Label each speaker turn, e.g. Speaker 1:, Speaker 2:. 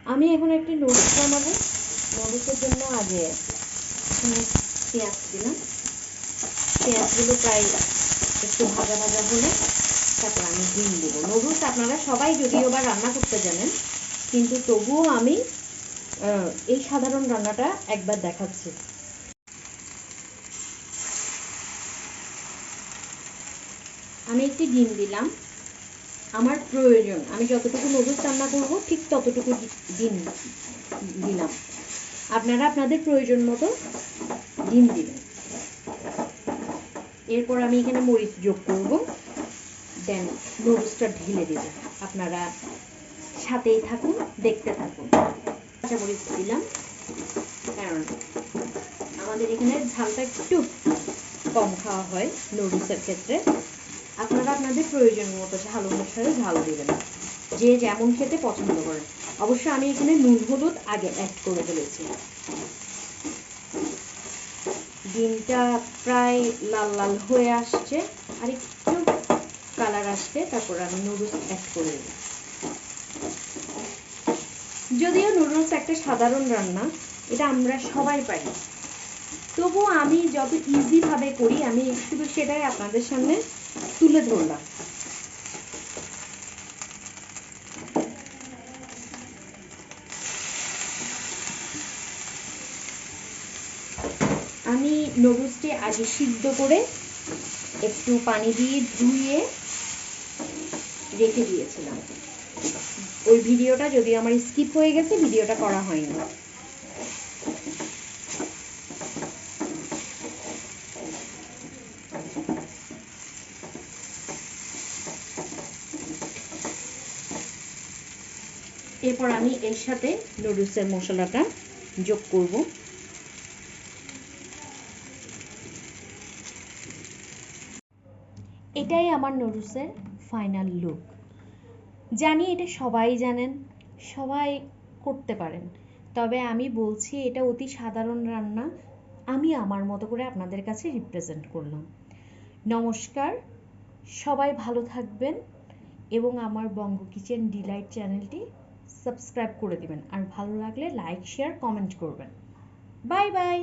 Speaker 1: আমি এখন একটি নুডলস বানাবো। নুডলসের জন্য আগে পেঁয়াজ দিলাম। পেঁয়াজগুলো প্রায় একটু ভাজা ভাজা হলে তারপর আমি ডিম দেবো। নুডলস আপনারা সবাই যদিও বা রান্না করতে জানেন, কিন্তু তবুও আমি এই সাধারণ রান্নাটা একবার দেখাচ্ছি। আমি একটি ডিম দিলাম, আমার প্রয়োজন, আমি যতটুকু নুডলস রান্না করবো ঠিক ততটুকু ডিম দিলাম। আপনারা আপনাদের প্রয়োজন মতো ডিম দিবেন। এরপর আমি এখানে মরিচ যোগ করব, দেন নুডলসটা ঢেলে দেব। আপনারা সাথেই থাকুন, দেখতে থাকুন। কাঁচা মরিচ দিলাম, কারণ আমাদের এখানে ঝালটা একটু কম খাওয়া হয় নুডলসের ক্ষেত্রে। আপনারা আপনাদের প্রয়োজন মতো ঝাল অনুসারে ঝাল দেবেন, যে যেমন খেতে পছন্দ করেন। অবশ্য আমি এখানে নুন হলুদ আগে অ্যাড করে ফেলেছি। ডিমটা প্রায় লাল লাল হয়ে আসছে, আর একটু কালার আসছে, তারপর আমি নুডলস অ্যাড করে দেব। যদিও নুডলস একটা সাধারণ রান্না, এটা আমরা সবাই পারি, তবুও আমি যত ইজিভাবে করি আমি শুধু সেটাই আপনাদের সামনে তুলে ধরলাম। আমি নুডলসটি আগে সিদ্ধ করে একটু পানি দিয়ে ধুয়ে রেখে দিয়েছিলাম। ওই ভিডিওটা যদি আমার স্কিপ হয়ে গেছে, ভিডিওটা করা হয়নি। এরপর আমি এর সাথে নুডলসের মশলাটা যোগ করব। এটাই আমার নুডলসের ফাইনাল লুক। জানি এটা সবাই জানেন, সবাই করতে পারেন, তবে আমি বলছি এটা অতি সাধারণ রান্না, আমি আমার মতো করে আপনাদের কাছে রিপ্রেজেন্ট করলাম। নমস্কার, সবাই ভালো থাকবেন এবং আমার বঙ্গ কিচেন ডিলাইট চ্যানেলটি সাবস্ক্রাইব করে দিবেন, আর ভালো লাগলে লাইক শেয়ার কমেন্ট করবেন। Bye bye.